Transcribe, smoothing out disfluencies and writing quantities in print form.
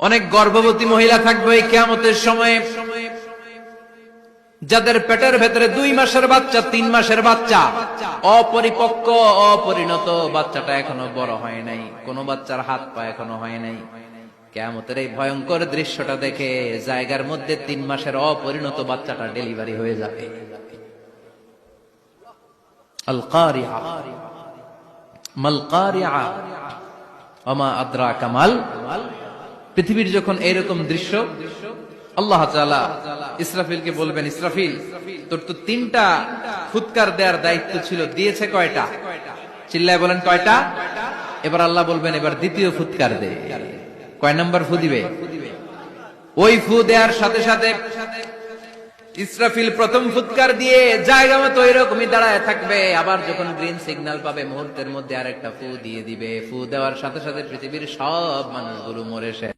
অনেক গর্ভবতী মহিলা থাকবে এই কিয়ামতের সময়ে, যাদের পেটের ভেতরে 2 মাসের বাচ্চা, 3 মাসের বাচ্চা, অপরিপক্ক অপরিণত, বাচ্চাটা এখনো বড় হয় নাই, কোন বাচ্চার হাত পা এখনো হয় নাই। কিয়ামতের এই ভয়ঙ্কর দৃশ্যটা দেখে জায়গার মধ্যে 3 মাসের অপরিণত বাচ্চাটা ডেলিভারি হয়ে যাবে। আল কারিআ মাল কারিআ ওমা আদরাকা মাল। পৃথিবীর যখন এরকম দৃশ্য, আল্লাহ তাআলা ইসরাফিলকে বলবেন, ইসরাফিল তোর তো 3টা ফুৎকার দেওয়ার দায়িত্ব ছিল, দিয়েছে কয়টা? চিল্লায় বলেন কয়টা? এবার আল্লাহ বলবেন, এবার দ্বিতীয় ফুৎকার দে। কয় নাম্বার ফু দিবে? ওই ফু দেওয়ার সাথে সাথে ইসরাফিল প্রথম ফুৎকার দিয়ে জায়গা মতো এরকমই দাঁড়ায় থাকবে। আবার যখন গ্রিন সিগন্যাল পাবে মুহূর্তের মধ্যে আরেকটা ফু দিয়ে দিবে। ফু দেওয়ার সাথে সাথে পৃথিবীর সব মানুষগুলো মরে শেষ।